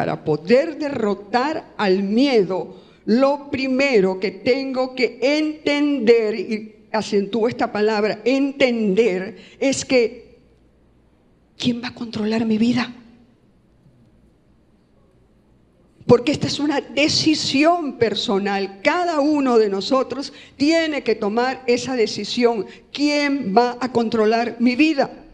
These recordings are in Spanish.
para poder derrotar al miedo, lo primero que tengo que entender, y acentúo esta palabra, entender, es que ¿quién va a controlar mi vida? Porque esta es una decisión personal. Cada uno de nosotros tiene que tomar esa decisión. ¿Quién va a controlar mi vida?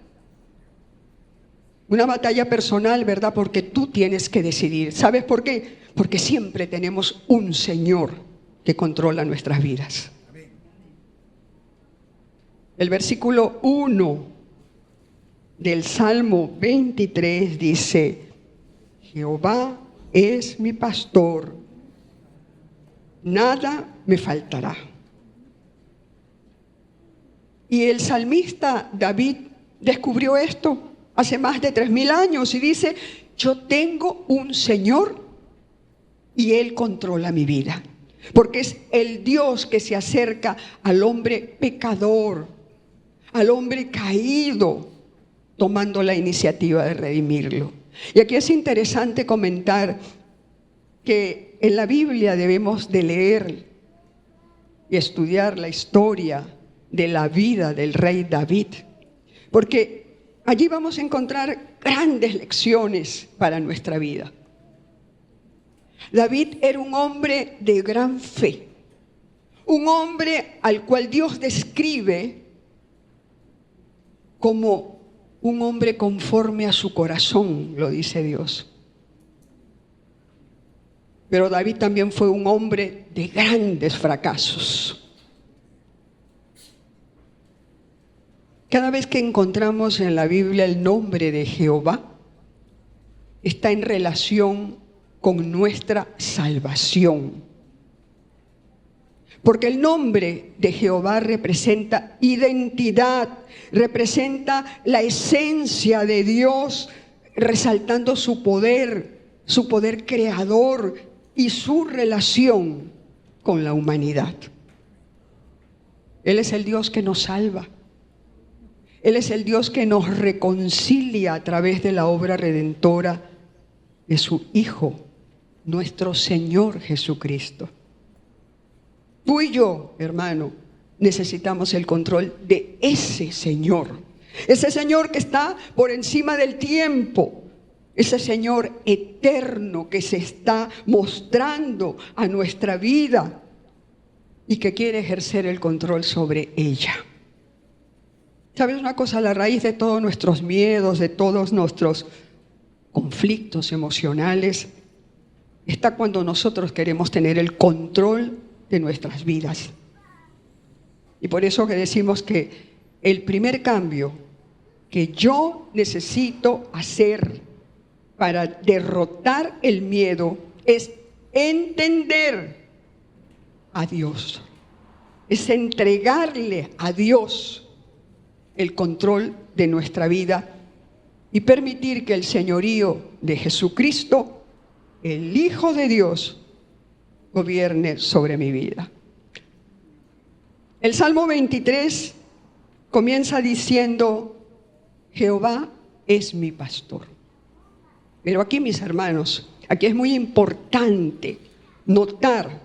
Una batalla personal, ¿verdad? Porque tú tienes que decidir. ¿Sabes por qué? Porque siempre tenemos un Señor que controla nuestras vidas. El versículo 1 del Salmo 23 dice: Jehová es mi pastor, nada me faltará. Y el salmista David descubrió esto hace más de 3000 años y dice: yo tengo un Señor y Él controla mi vida. Porque es el Dios que se acerca al hombre pecador, al hombre caído, tomando la iniciativa de redimirlo. Y aquí es interesante comentar que en la Biblia debemos de leer y estudiar la historia de la vida del rey David, porque allí vamos a encontrar grandes lecciones para nuestra vida. David era un hombre de gran fe, un hombre al cual Dios describe como un hombre conforme a su corazón, lo dice Dios. Pero David también fue un hombre de grandes fracasos. Cada vez que encontramos en la Biblia el nombre de Jehová, está en relación con nuestra salvación. Porque el nombre de Jehová representa identidad, representa la esencia de Dios, resaltando su poder creador y su relación con la humanidad. Él es el Dios que nos salva. Él es el Dios que nos reconcilia a través de la obra redentora de su Hijo, nuestro Señor Jesucristo. Tú y yo, hermano, necesitamos el control de ese Señor que está por encima del tiempo, ese Señor eterno que se está mostrando a nuestra vida y que quiere ejercer el control sobre ella. ¿Sabes una cosa? La raíz de todos nuestros miedos, de todos nuestros conflictos emocionales, está cuando nosotros queremos tener el control de nuestras vidas. Y por eso que decimos que el primer cambio que yo necesito hacer para derrotar el miedo es entender a Dios, es entregarle a Dios el control de nuestra vida y permitir que el señorío de Jesucristo, el Hijo de Dios, gobierne sobre mi vida. El Salmo 23 comienza diciendo: Jehová es mi pastor. Pero aquí, mis hermanos, aquí es muy importante notar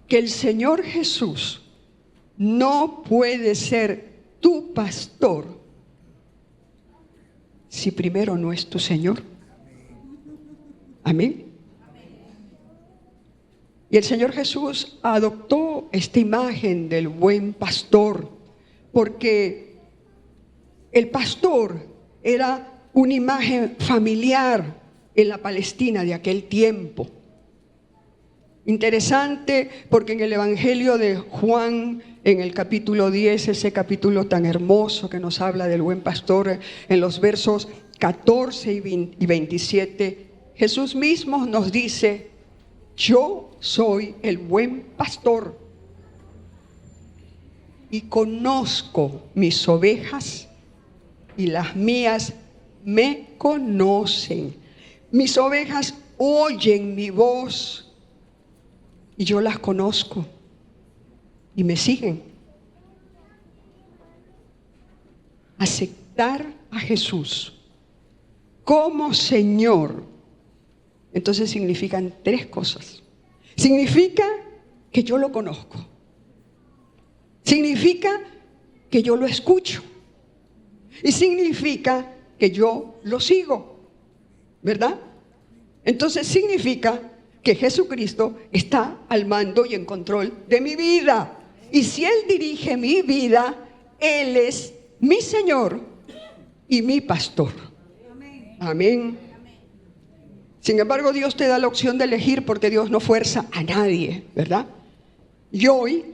que el Señor Jesús no puede ser tu pastor si primero no es tu Señor. Amén. Y el Señor Jesús adoptó esta imagen del buen pastor, porque el pastor era una imagen familiar en la Palestina de aquel tiempo. Interesante, porque en el Evangelio de Juan, en el capítulo 10, ese capítulo tan hermoso que nos habla del buen pastor, en los versos 14 y 27, Jesús mismo nos dice: yo soy el buen pastor y conozco mis ovejas y las mías me conocen. Mis ovejas oyen mi voz y yo las conozco y me siguen. Aceptar a Jesús como Señor entonces significan tres cosas. Significa que yo lo conozco. Significa que yo lo escucho. Y significa que yo lo sigo. ¿Verdad? Entonces significa que Jesucristo está al mando y en control de mi vida. Y si Él dirige mi vida, Él es mi Señor y mi pastor. Amén. Sin embargo, Dios te da la opción de elegir, porque Dios no fuerza a nadie, ¿verdad? Y hoy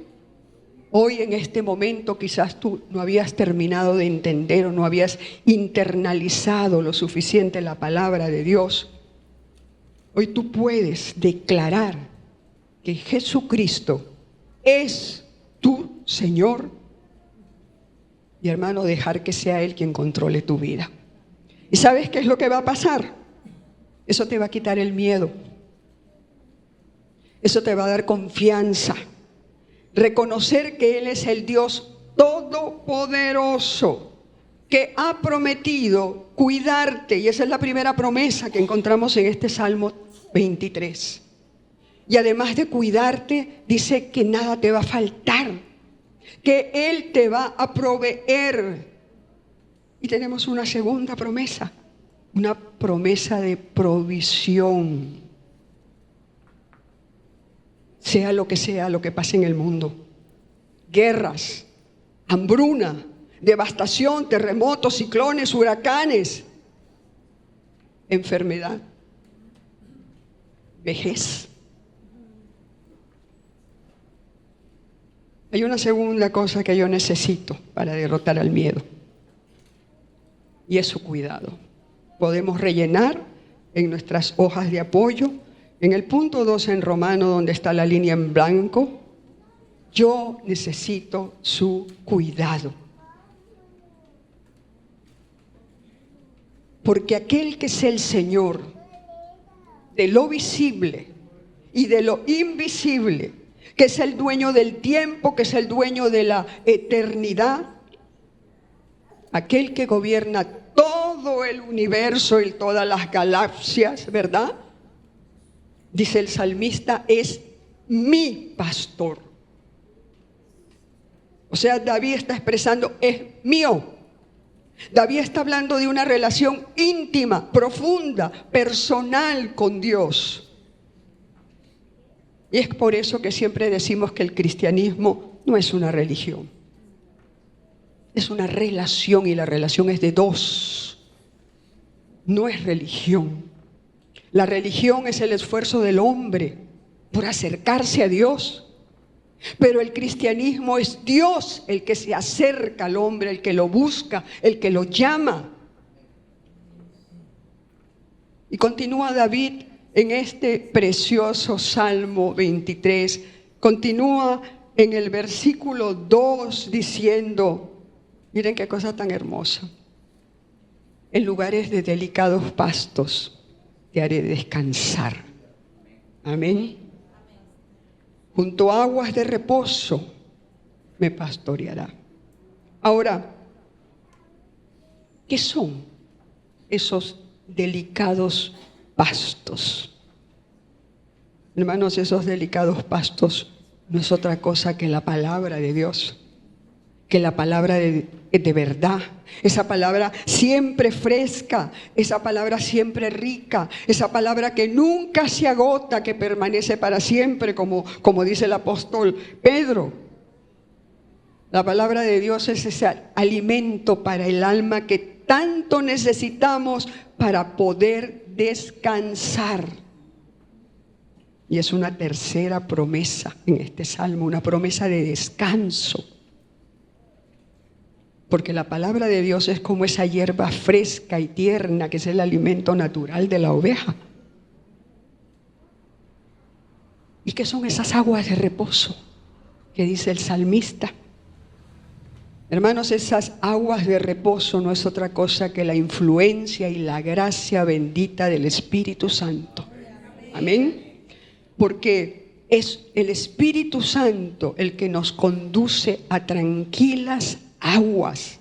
en este momento, quizás tú no habías terminado de entender o no habías internalizado lo suficiente la palabra de Dios. Hoy tú puedes declarar que Jesucristo es tu Señor y, hermano, dejar que sea Él quien controle tu vida. ¿Y sabes qué es lo que va a pasar? Eso te va a quitar el miedo. Eso te va a dar confianza. Reconocer que Él es el Dios todopoderoso, que ha prometido cuidarte. Y esa es la primera promesa que encontramos en este Salmo 23. Y además de cuidarte, dice que nada te va a faltar, que Él te va a proveer. Y tenemos una segunda promesa, una promesa de provisión. Sea lo que pase en el mundo, guerras, hambruna, devastación, terremotos, ciclones, huracanes, enfermedad, vejez. Hay una segunda cosa que yo necesito para derrotar al miedo, y es su cuidado. Podemos rellenar en nuestras hojas de apoyo, en el punto 2 en Romano, donde está la línea en blanco. Yo necesito su cuidado. Porque aquel que es el Señor de lo visible y de lo invisible, que es el dueño del tiempo, que es el dueño de la eternidad, aquel que gobierna todo el universo y todas las galaxias, ¿verdad? Dice el salmista, es mi pastor. O sea, David está expresando, es mío. David está hablando de una relación íntima, profunda, personal con Dios. Y es por eso que siempre decimos que el cristianismo no es una religión. Es una relación, y la relación es de dos. No es religión. La religión es el esfuerzo del hombre por acercarse a Dios. Pero el cristianismo es Dios el que se acerca al hombre, el que lo busca, el que lo llama. Y continúa David en este precioso Salmo 23. Continúa en el versículo 2 diciendo, miren qué cosa tan hermosa: en lugares de delicados pastos te haré descansar. Amén. Junto a aguas de reposo me pastoreará. Ahora, ¿qué son esos delicados pastos? Hermanos, esos delicados pastos no es otra cosa que la palabra de Dios, que la palabra de verdad, esa palabra siempre fresca, esa palabra siempre rica, esa palabra que nunca se agota, que permanece para siempre, como dice el apóstol Pedro. La palabra de Dios es ese alimento para el alma que tanto necesitamos para poder descansar. Y es una tercera promesa en este salmo, una promesa de descanso. Porque la palabra de Dios es como esa hierba fresca y tierna que es el alimento natural de la oveja. ¿Y qué son esas aguas de reposo que dice el salmista? Hermanos, esas aguas de reposo no es otra cosa que la influencia y la gracia bendita del Espíritu Santo. Amén. Porque es el Espíritu Santo el que nos conduce a tranquilas aguas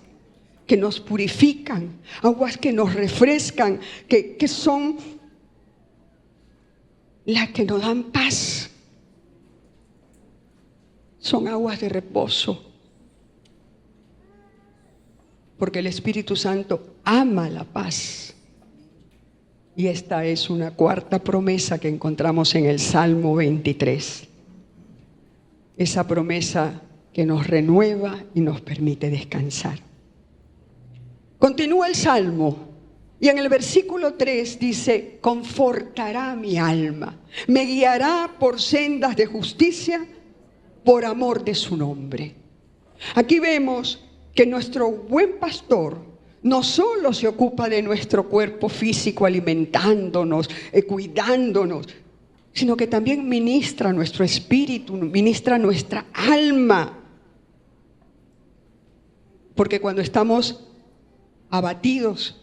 que nos purifican, aguas que nos refrescan, que son las que nos dan paz. Son aguas de reposo. Porque el Espíritu Santo ama la paz. Y esta es una cuarta promesa que encontramos en el Salmo 23. Esa promesa que nos renueva y nos permite descansar. Continúa el Salmo y en el versículo 3 dice: confortará mi alma, me guiará por sendas de justicia por amor de su nombre. Aquí vemos que nuestro buen pastor no solo se ocupa de nuestro cuerpo físico alimentándonos, cuidándonos, sino que también ministra nuestro espíritu, ministra nuestra alma. Porque cuando estamos abatidos,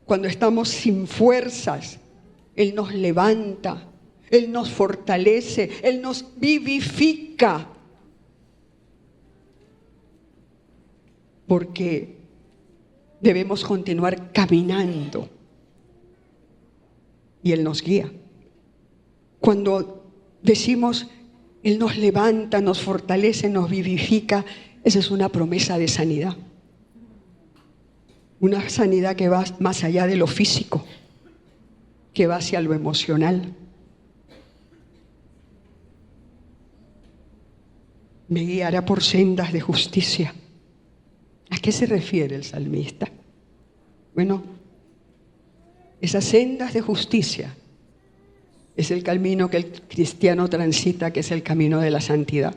cuando estamos sin fuerzas, Él nos levanta, Él nos fortalece, Él nos vivifica. Porque debemos continuar caminando y Él nos guía. Cuando decimos Él nos levanta, nos fortalece, nos vivifica, esa es una promesa de sanidad. Una sanidad que va más allá de lo físico, que va hacia lo emocional. Me guiará por sendas de justicia. ¿A qué se refiere el salmista? Bueno, esas sendas de justicia es el camino que el cristiano transita, que es el camino de la santidad.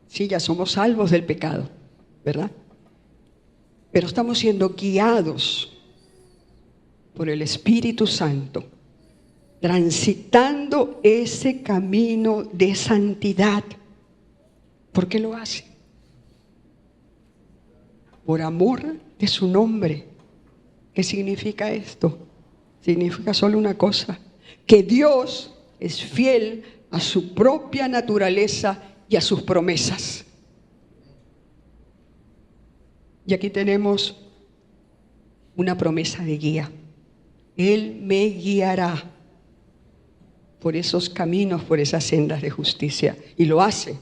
Sí, ya somos salvos del pecado, ¿verdad? Pero estamos siendo guiados por el Espíritu Santo, transitando ese camino de santidad. ¿Por qué lo hace? Por amor de su nombre. ¿Qué significa esto? Significa solo una cosa: que Dios es fiel a su propia naturaleza y a sus promesas. Y aquí tenemos una promesa de guía. Él me guiará por esos caminos, por esas sendas de justicia. Y lo hace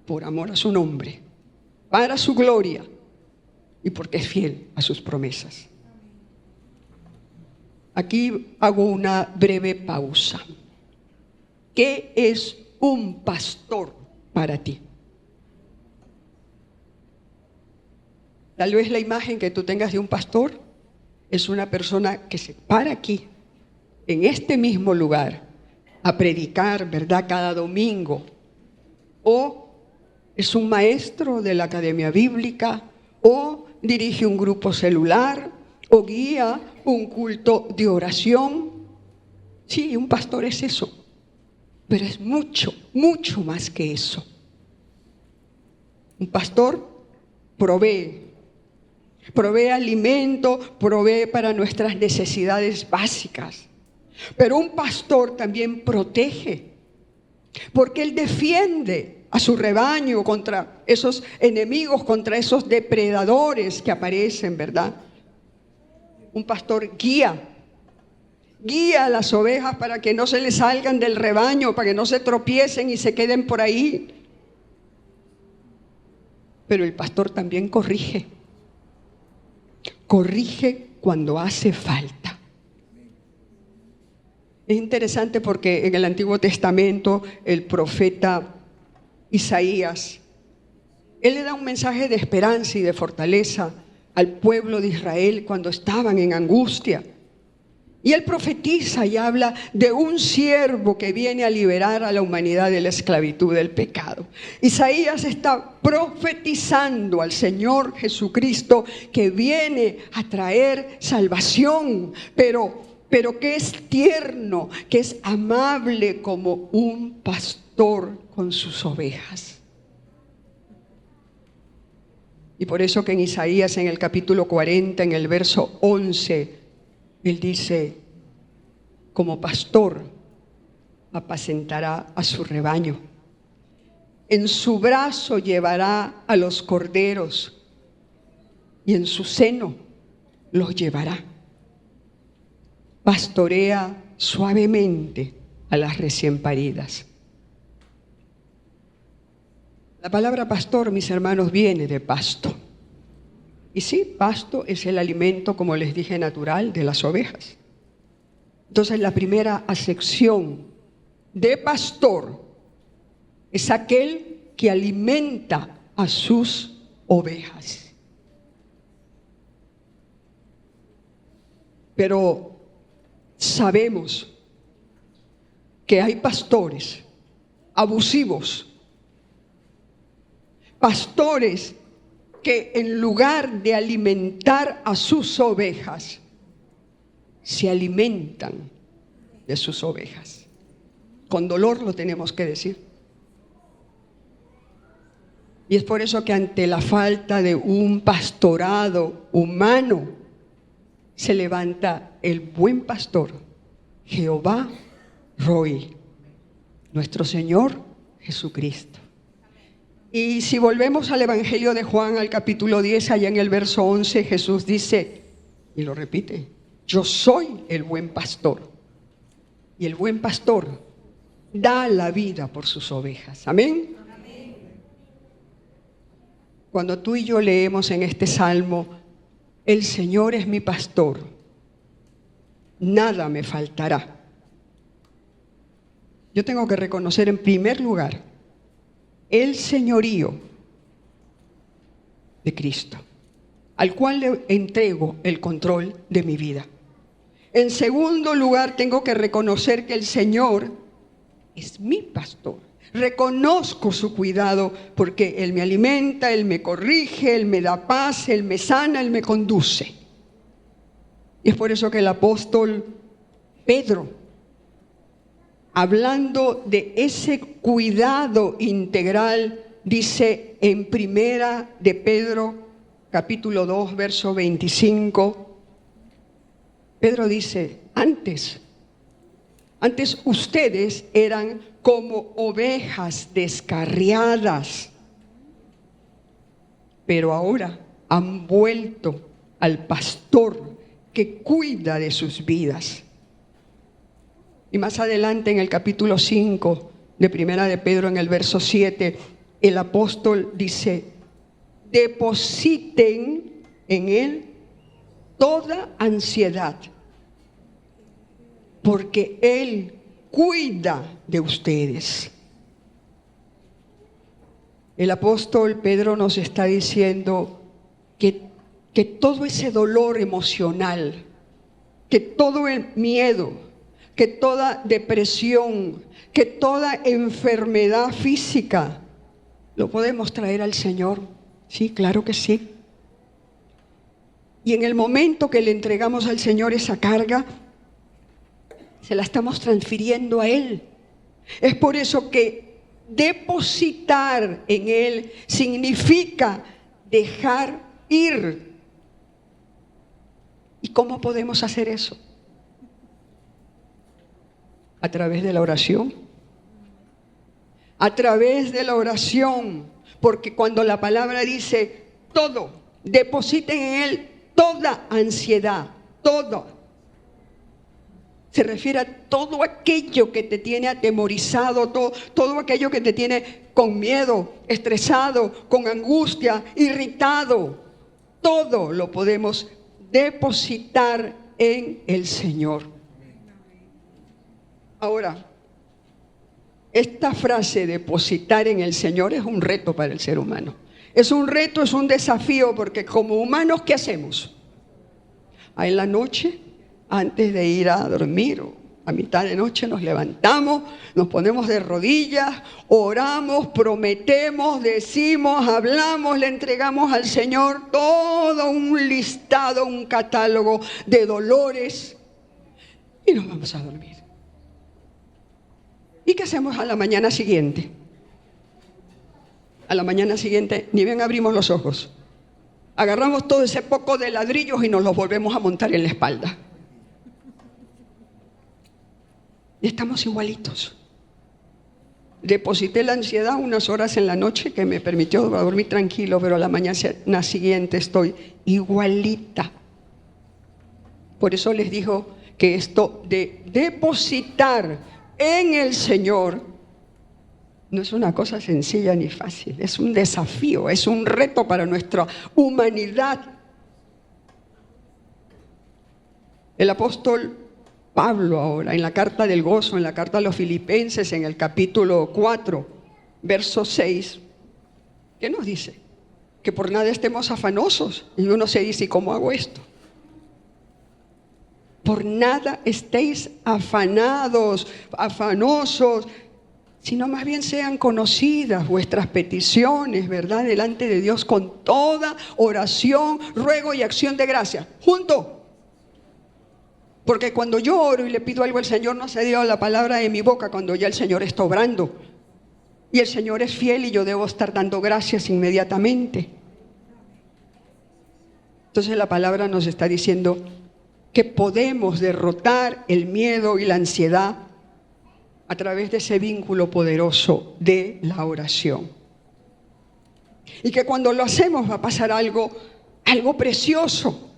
por amor a su nombre, para su gloria y porque es fiel a sus promesas. Aquí hago una breve pausa. ¿Qué es un pastor para ti? Tal vez la imagen que tú tengas de un pastor es una persona que se para aquí, en este mismo lugar, a predicar, ¿verdad?, cada domingo. O es un maestro de la academia bíblica, o dirige un grupo celular, o guía un culto de oración. Sí, un pastor es eso, pero es mucho, mucho más que eso. Un pastor provee alimento, provee para nuestras necesidades básicas. Pero un pastor también protege, porque él defiende a su rebaño contra esos enemigos, contra esos depredadores que aparecen, ¿verdad? Un pastor guía a las ovejas para que no se les salgan del rebaño, para que no se tropiecen y se queden por ahí. Pero el pastor también corrige cuando hace falta. Es interesante porque en el Antiguo Testamento el profeta Isaías, él le da un mensaje de esperanza y de fortaleza al pueblo de Israel cuando estaban en angustia. Y él profetiza y habla de un siervo que viene a liberar a la humanidad de la esclavitud del pecado. Isaías está profetizando al Señor Jesucristo que viene a traer salvación, pero que es tierno, que es amable como un pastor con sus ovejas. Y por eso que en Isaías, en el capítulo 40, en el verso 11, él dice: como pastor apacentará a su rebaño. En su brazo llevará a los corderos y en su seno los llevará. Pastorea suavemente a las recién paridas. La palabra pastor, mis hermanos, viene de pasto. Y sí, pasto es el alimento, como les dije, natural de las ovejas. Entonces, la primera acepción de pastor es aquel que alimenta a sus ovejas. Pero sabemos que hay pastores abusivos, pastores que en lugar de alimentar a sus ovejas, se alimentan de sus ovejas. Con dolor lo tenemos que decir. Y es por eso que ante la falta de un pastorado humano, se levanta el buen pastor, Jehová Roi, nuestro Señor Jesucristo. Y si volvemos al Evangelio de Juan, al capítulo 10, allá en el verso 11, Jesús dice, y lo repite, yo soy el buen pastor. Y el buen pastor da la vida por sus ovejas. Amén. Amén. Cuando tú y yo leemos en este salmo, el Señor es mi pastor, nada me faltará. Yo tengo que reconocer en primer lugar el señorío de Cristo, al cual le entrego el control de mi vida. En segundo lugar, tengo que reconocer que el Señor es mi pastor. Reconozco su cuidado porque Él me alimenta, Él me corrige, Él me da paz, Él me sana, Él me conduce. Y es por eso que el apóstol Pedro, hablando de ese cuidado integral, dice en primera de Pedro, capítulo 2, verso 25, Pedro dice, antes ustedes eran como ovejas descarriadas, pero ahora han vuelto al pastor que cuida de sus vidas. Y más adelante en el capítulo 5 de Primera de Pedro, en el verso 7, el apóstol dice, depositen en él toda ansiedad, porque él cuida de ustedes. El apóstol Pedro nos está diciendo que todo ese dolor emocional, que todo el miedo, que toda depresión, que toda enfermedad física, lo podemos traer al Señor. Sí, claro que sí. Y en el momento que le entregamos al Señor esa carga, se la estamos transfiriendo a Él. Es por eso que depositar en Él significa dejar ir. ¿Y cómo podemos hacer eso? A través de la oración. A través de la oración. Porque cuando la palabra dice todo, depositen en Él toda ansiedad, todo. Se refiere a todo aquello que te tiene atemorizado, todo aquello que te tiene con miedo, estresado, con angustia, irritado. Todo lo podemos depositar en el Señor. Ahora, esta frase depositar en el Señor es un reto para el ser humano. Es un reto, es un desafío, porque como humanos, ¿qué hacemos? En la noche, antes de ir a dormir o a mitad de noche, nos levantamos, nos ponemos de rodillas, oramos, prometemos, decimos, hablamos, le entregamos al Señor todo un listado, un catálogo de dolores y nos vamos a dormir. ¿Y qué hacemos a la mañana siguiente? A la mañana siguiente ni bien abrimos los ojos, agarramos todo ese poco de ladrillos y nos los volvemos a montar en la espalda. Y estamos igualitos. Deposité la ansiedad unas horas en la noche que me permitió dormir tranquilo, pero a la mañana siguiente estoy igualita. Por eso les digo que esto de depositar en el Señor no es una cosa sencilla ni fácil, es un desafío, es un reto para nuestra humanidad. El apóstol Pablo ahora, en la carta del gozo, en la carta a los Filipenses, en el capítulo 4, verso 6, ¿qué nos dice? Que por nada estemos afanosos. Y uno se dice, ¿y cómo hago esto? Por nada estéis afanados, afanosos, sino más bien sean conocidas vuestras peticiones, ¿verdad? Delante de Dios con toda oración, ruego y acción de gracia. Junto. Porque cuando yo oro y le pido algo al Señor, no se dio la palabra de mi boca cuando ya el Señor está obrando. Y el Señor es fiel y yo debo estar dando gracias inmediatamente. Entonces la palabra nos está diciendo que podemos derrotar el miedo y la ansiedad a través de ese vínculo poderoso de la oración. Y que cuando lo hacemos va a pasar algo precioso.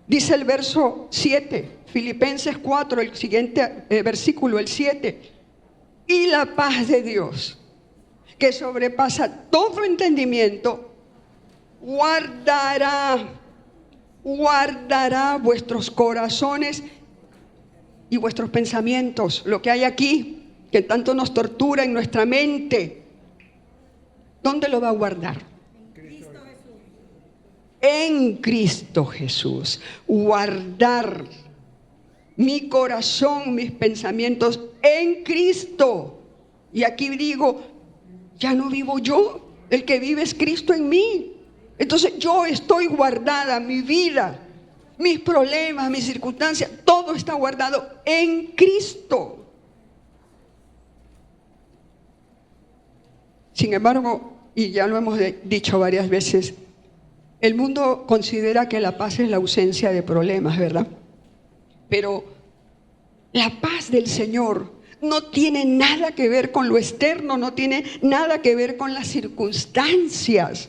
Dice el verso 7, Filipenses 4, el siguiente versículo, el 7. Y la paz de Dios, que sobrepasa todo entendimiento, guardará vuestros corazones y vuestros pensamientos. Lo que hay aquí, que tanto nos tortura en nuestra mente, ¿dónde lo va a guardar? En Cristo Jesús. Guardar mi corazón, mis pensamientos en Cristo. Y aquí digo, ya no vivo yo, el que vive es Cristo en mí. Entonces yo estoy guardada, mi vida, mis problemas, mis circunstancias, todo está guardado en Cristo. Sin embargo, y ya lo hemos dicho varias veces, el mundo considera que la paz es la ausencia de problemas, ¿verdad? Pero la paz del Señor no tiene nada que ver con lo externo, no tiene nada que ver con las circunstancias,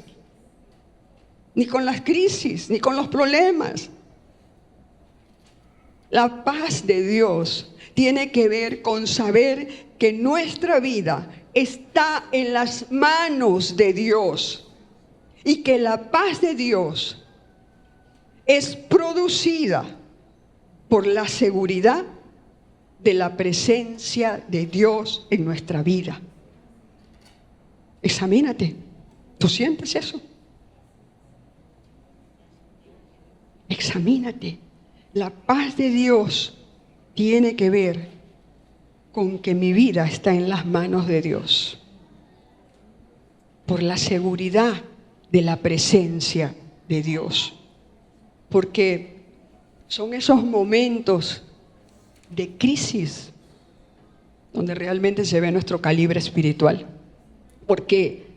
ni con las crisis, ni con los problemas. La paz de Dios tiene que ver con saber que nuestra vida está en las manos de Dios. Y que la paz de Dios es producida por la seguridad de la presencia de Dios en nuestra vida. Examínate. ¿Tú sientes eso? Examínate. La paz de Dios tiene que ver con que mi vida está en las manos de Dios. Por la seguridad de la presencia de Dios, porque son esos momentos de crisis donde realmente se ve nuestro calibre espiritual, porque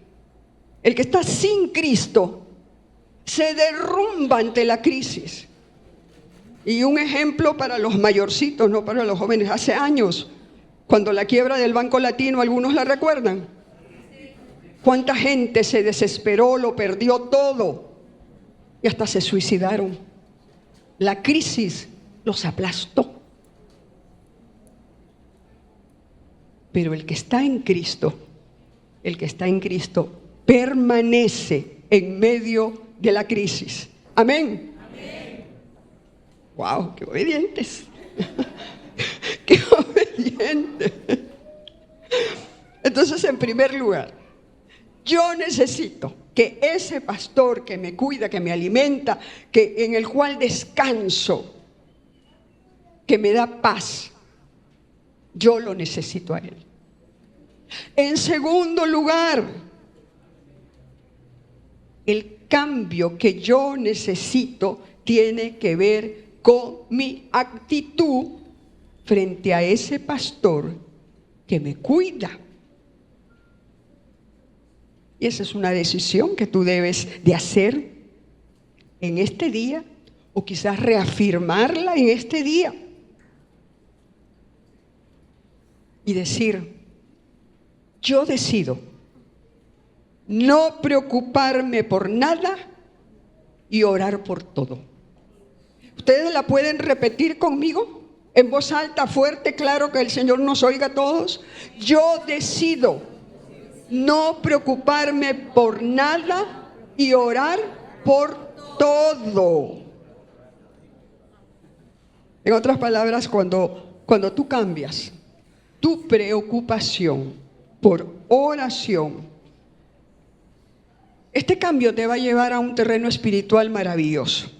el que está sin Cristo se derrumba ante la crisis. Y un ejemplo para los mayorcitos, no para los jóvenes, hace años, cuando la quiebra del Banco Latino, algunos la recuerdan. ¿Cuánta gente se desesperó, lo perdió todo y hasta se suicidaron? La crisis los aplastó. Pero el que está en Cristo permanece en medio de la crisis. Amén. Amén. ¡Wow! ¡Qué obedientes! ¡Qué obedientes! Entonces, en primer lugar, yo necesito que ese pastor que me cuida, que me alimenta, en el cual descanso, que me da paz, yo lo necesito a él. En segundo lugar, el cambio que yo necesito tiene que ver con mi actitud frente a ese pastor que me cuida. Y esa es una decisión que tú debes de hacer en este día, o quizás reafirmarla en este día y decir, yo decido no preocuparme por nada y orar por todo. ¿Ustedes la pueden repetir conmigo? En voz alta, fuerte, claro, que el Señor nos oiga a todos. Yo decido no preocuparme por nada y orar por todo. En otras palabras, cuando tú cambias tu preocupación por oración, este cambio te va a llevar a un terreno espiritual maravilloso.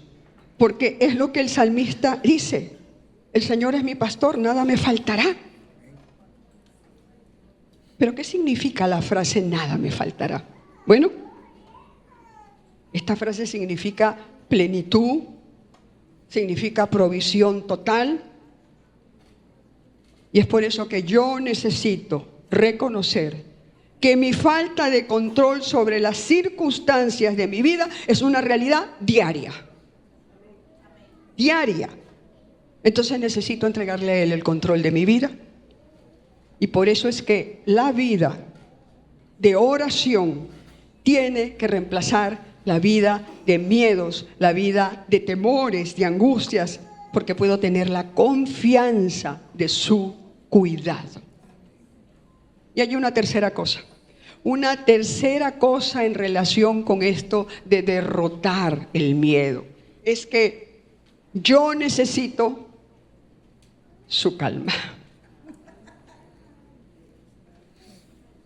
Porque es lo que el salmista dice: el Señor es mi pastor, nada me faltará. ¿Pero qué significa la frase nada me faltará? Bueno, esta frase significa plenitud, significa provisión total. Y es por eso que yo necesito reconocer que mi falta de control sobre las circunstancias de mi vida es una realidad diaria. Diaria. Entonces necesito entregarle a Él el control de mi vida. Y por eso es que la vida de oración tiene que reemplazar la vida de miedos, la vida de temores, de angustias, porque puedo tener la confianza de su cuidado. Y hay una tercera cosa en relación con esto de derrotar el miedo. Es que yo necesito su calma.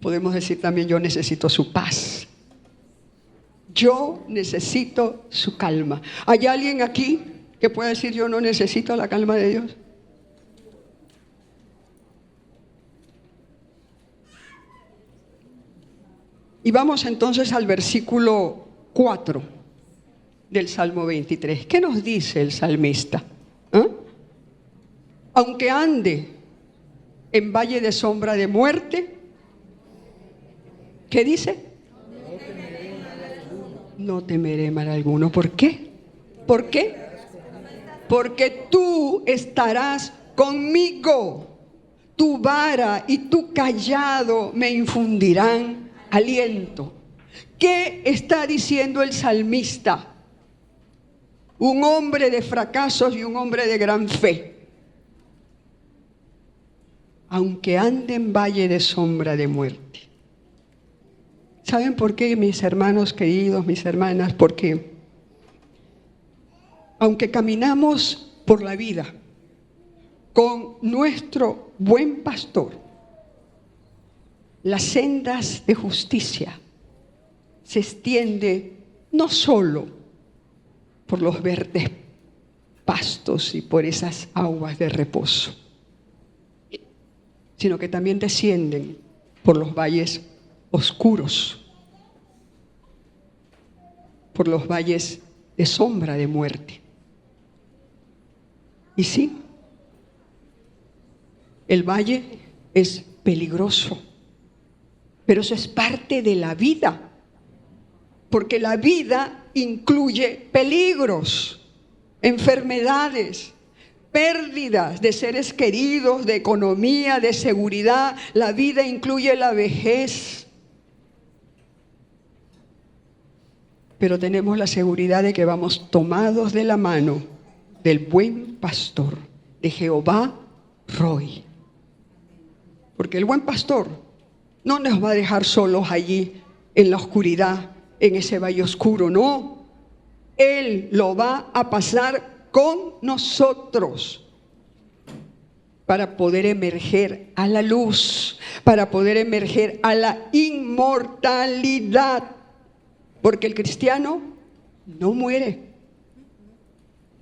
Podemos decir también: yo necesito su paz. Yo necesito su calma. ¿Hay alguien aquí que pueda decir: yo no necesito la calma de Dios? Y vamos entonces al versículo 4 del Salmo 23. ¿Qué nos dice el salmista? Aunque ande en valle de sombra de muerte, ¿qué dice? No temeré mal alguno. ¿Por qué? ¿Por qué? Porque tú estarás conmigo. Tu vara y tu cayado me infundirán aliento. ¿Qué está diciendo el salmista? Un hombre de fracasos y un hombre de gran fe. Aunque ande en valle de sombra de muerte. ¿Saben por qué, mis hermanos queridos, mis hermanas? Porque aunque caminamos por la vida con nuestro buen pastor, las sendas de justicia se extiende no solo por los verdes pastos y por esas aguas de reposo, sino que también descienden por los valles oscuros, por los valles de sombra de muerte. Y sí, el valle es peligroso, pero eso es parte de la vida, porque la vida incluye peligros, enfermedades, pérdidas de seres queridos, de economía, de seguridad. La vida incluye la vejez. Pero tenemos la seguridad de que vamos tomados de la mano del buen pastor, de Jehová Roy. Porque el buen pastor no nos va a dejar solos allí en la oscuridad, en ese valle oscuro, no. Él lo va a pasar con nosotros para poder emerger a la luz, para poder emerger a la inmortalidad. Porque el cristiano no muere.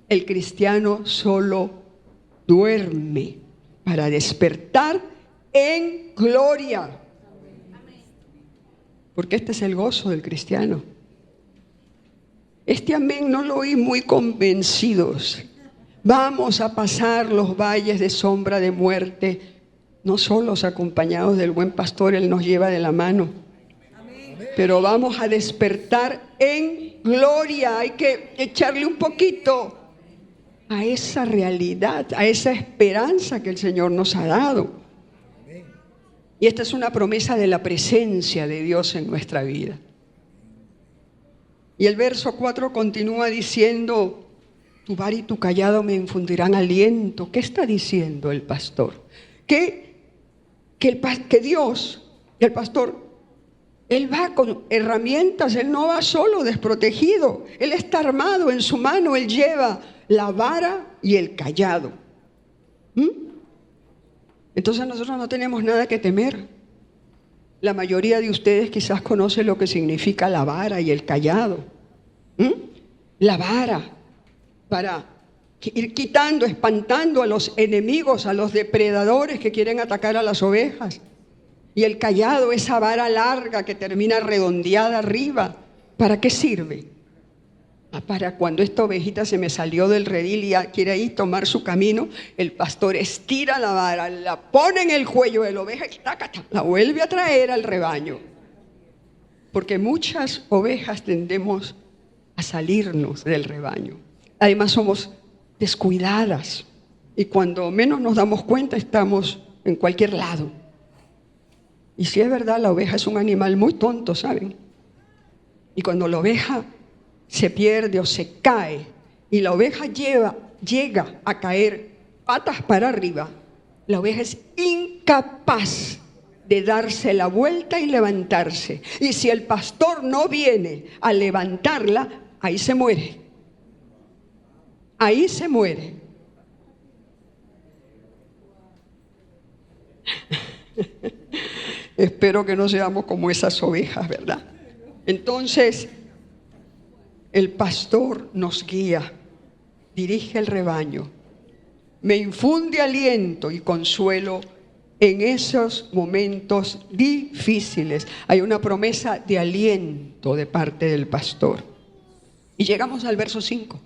El cristiano solo duerme para despertar en gloria. Porque este es el gozo del cristiano. Este amén no lo oí muy convencidos. Vamos a pasar los valles de sombra de muerte, no solos, acompañados del buen pastor. Él nos lleva de la mano. Pero vamos a despertar en gloria. Hay que echarle un poquito a esa realidad, a esa esperanza que el Señor nos ha dado. Y esta es una promesa de la presencia de Dios en nuestra vida. Y el verso 4 continúa diciendo: tu vara y tu callado me infundirán aliento. ¿Qué está diciendo el pastor? Que Dios, el pastor, Él va con herramientas, Él no va solo, desprotegido. Él está armado, en su mano Él lleva la vara y el callado. Entonces nosotros no tenemos nada que temer. La mayoría de ustedes quizás conocen lo que significa la vara y el callado. La vara para ir quitando, espantando a los enemigos, a los depredadores que quieren atacar a las ovejas. Y el callado, esa vara larga que termina redondeada arriba, ¿para qué sirve? Para cuando esta ovejita se me salió del redil y quiere ahí tomar su camino, el pastor estira la vara, la pone en el cuello de la oveja y la vuelve a traer al rebaño. Porque muchas ovejas tendemos a salirnos del rebaño. Además somos descuidadas y cuando menos nos damos cuenta estamos en cualquier lado. Y si es verdad, la oveja es un animal muy tonto, ¿saben? Y cuando la oveja se pierde o se cae y la oveja llega a caer patas para arriba, la oveja es incapaz de darse la vuelta y levantarse. Y si el pastor no viene a levantarla, ahí se muere. Ahí se muere. Espero que no seamos como esas ovejas, ¿verdad? Entonces, el pastor nos guía, dirige el rebaño, me infunde aliento y consuelo en esos momentos difíciles. Hay una promesa de aliento de parte del pastor. Y llegamos al verso 5.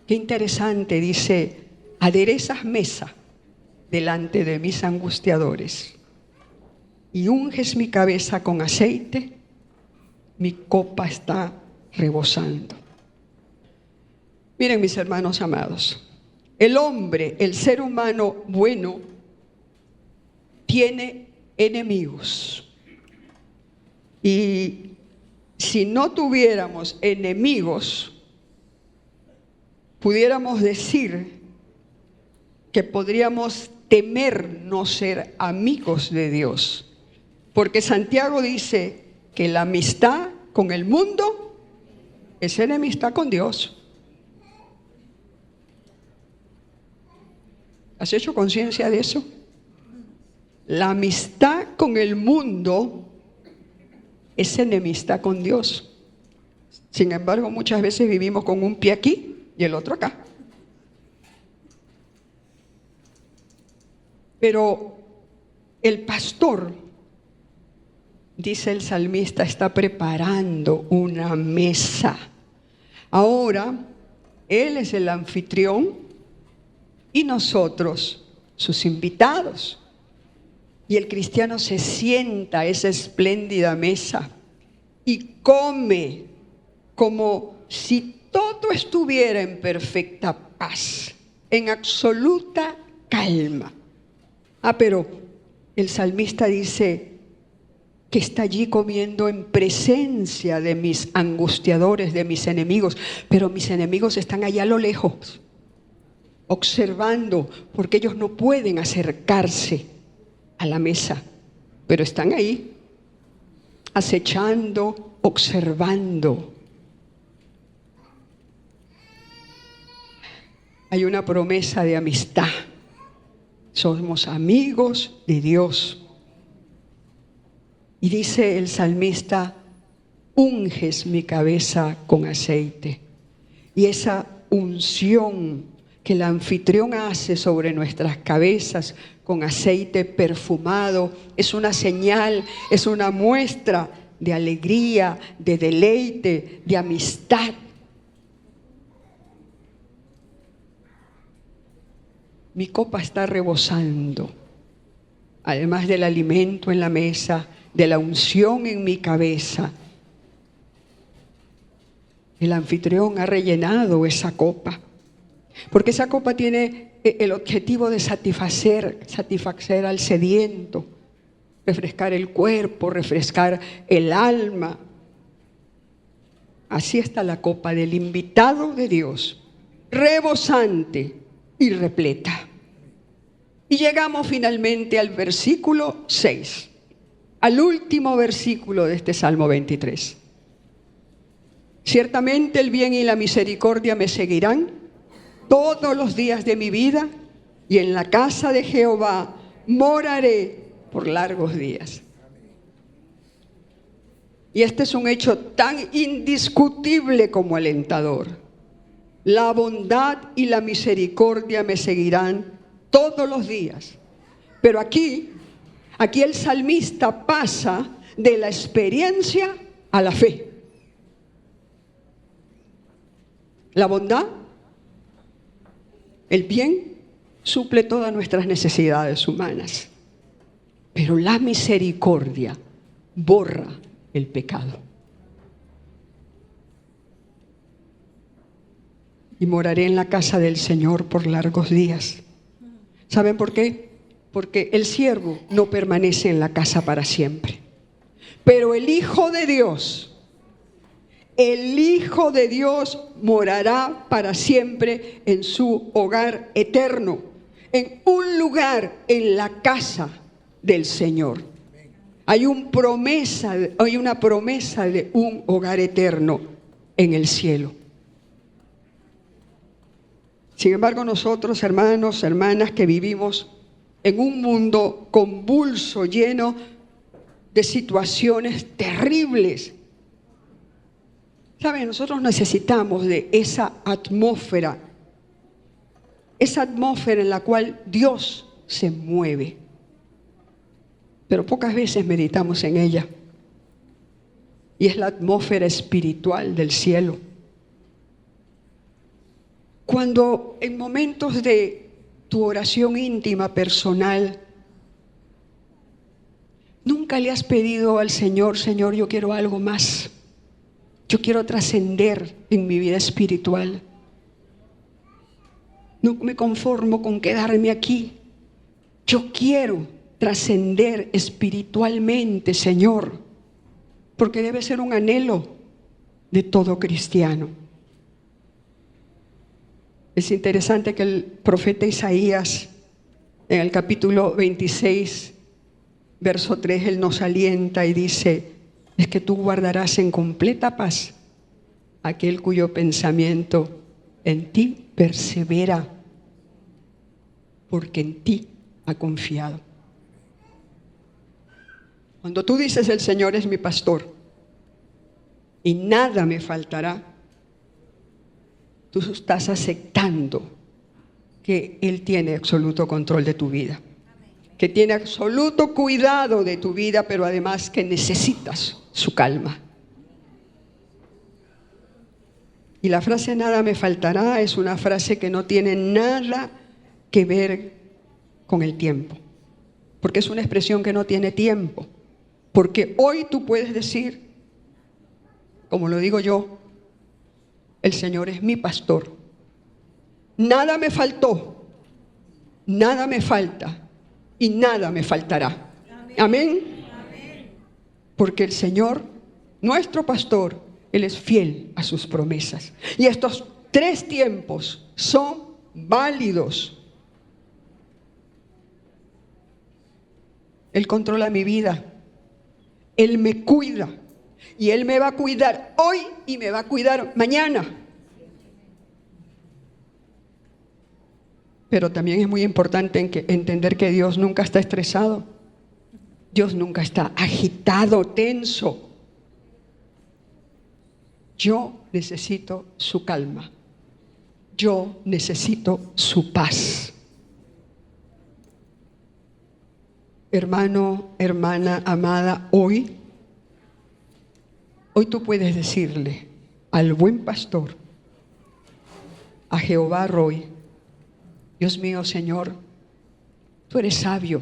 Qué interesante, dice: aderezas mesa delante de mis angustiadores y unges mi cabeza con aceite, mi copa está rebosando. Miren, mis hermanos amados, el hombre, el ser humano bueno, tiene enemigos. Y si no tuviéramos enemigos, pudiéramos decir que podríamos temer no ser amigos de Dios. Porque Santiago dice que la amistad con el mundo es enemistad con Dios. ¿Has hecho conciencia de eso? La amistad con el mundo es enemistad con Dios. Sin embargo, muchas veces vivimos con un pie aquí y el otro acá. Pero el pastor, dice el salmista, está preparando una mesa. Ahora, él es el anfitrión y nosotros, sus invitados. Y el cristiano se sienta a esa espléndida mesa y come como si todo estuviera en perfecta paz, en absoluta calma. Pero el salmista dice que está allí comiendo en presencia de mis angustiadores, de mis enemigos, pero mis enemigos están allá a lo lejos, observando, porque ellos no pueden acercarse a la mesa, pero están ahí, acechando, observando. Hay una promesa de amistad. Somos amigos de Dios. Y dice el salmista: unges mi cabeza con aceite. Y esa unción que el anfitrión hace sobre nuestras cabezas con aceite perfumado es una señal, es una muestra de alegría, de deleite, de amistad. Mi copa está rebosando, además del alimento en la mesa, de la unción en mi cabeza. El anfitrión ha rellenado esa copa, porque esa copa tiene el objetivo de satisfacer al sediento, refrescar el cuerpo, refrescar el alma. Así está la copa del invitado de Dios, rebosante y repleta. Y llegamos finalmente al versículo 6, al último versículo de este Salmo 23. Ciertamente el bien y la misericordia me seguirán todos los días de mi vida, y en la casa de Jehová moraré por largos días. Y este es un hecho tan indiscutible como alentador. La bondad y la misericordia me seguirán todos los días. Pero aquí el salmista pasa de la experiencia a la fe. La bondad, el bien, suple todas nuestras necesidades humanas. Pero la misericordia borra el pecado. Y moraré en la casa del Señor por largos días. ¿Saben por qué? Porque el siervo no permanece en la casa para siempre. Pero el Hijo de Dios morará para siempre en su hogar eterno, en un lugar en la casa del Señor. Hay una promesa de un hogar eterno en el cielo. Sin embargo, nosotros, hermanos, hermanas, que vivimos en un mundo convulso, lleno de situaciones terribles, ¿saben? Nosotros necesitamos de esa atmósfera en la cual Dios se mueve. Pero pocas veces meditamos en ella. Y es la atmósfera espiritual del cielo. Cuando en momentos de tu oración íntima, personal, nunca le has pedido al Señor: Señor, yo quiero algo más. Yo quiero trascender en mi vida espiritual. No me conformo con quedarme aquí. Yo quiero trascender espiritualmente, Señor, porque debe ser un anhelo de todo cristiano. Es interesante que el profeta Isaías, en el capítulo 26, verso 3, él nos alienta y dice: es que tú guardarás en completa paz aquel cuyo pensamiento en ti persevera, porque en ti ha confiado. Cuando tú dices: el Señor es mi pastor y nada me faltará, tú estás aceptando que Él tiene absoluto control de tu vida, que tiene absoluto cuidado de tu vida, pero además que necesitas su calma. Y la frase "nada me faltará" es una frase que no tiene nada que ver con el tiempo, porque es una expresión que no tiene tiempo. Porque hoy tú puedes decir, como lo digo yo: el Señor es mi pastor. Nada me faltó, nada me falta y nada me faltará. Amén. Porque el Señor, nuestro pastor, Él es fiel a sus promesas. Y estos 3 tiempos son válidos. Él controla mi vida. Él me cuida. Y Él me va a cuidar hoy y me va a cuidar mañana. Pero también es muy importante entender que Dios nunca está estresado. Dios nunca está agitado, tenso. Yo necesito su calma. Yo necesito su paz. Hermano, hermana, amada, hoy tú puedes decirle al buen pastor, a Jehová Roy: Dios mío, Señor, tú eres sabio,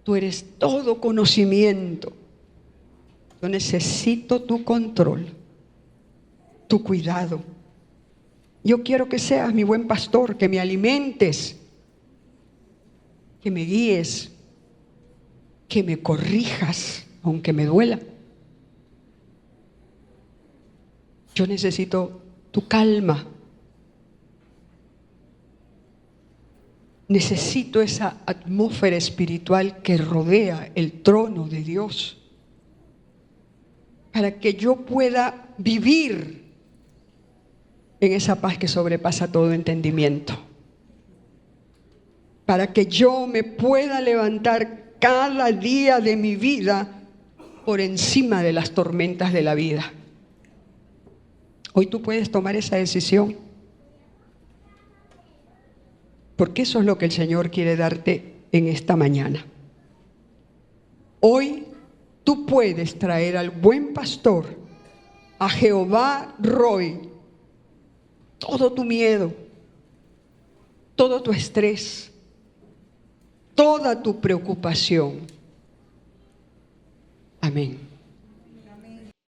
tú eres todo conocimiento. Yo necesito tu control, tu cuidado. Yo quiero que seas mi buen pastor, que me alimentes, que me guíes, que me corrijas, aunque me duela. Yo necesito tu calma, Necesito esa atmósfera espiritual que rodea el trono de Dios para que yo pueda vivir en esa paz que sobrepasa todo entendimiento. Para que yo me pueda levantar cada día de mi vida por encima de las tormentas de la vida. Hoy tú puedes tomar esa decisión, porque eso es lo que el Señor quiere darte en esta mañana. Hoy tú puedes traer al buen pastor, a Jehová Roy, todo tu miedo, todo tu estrés, toda tu preocupación. Amén.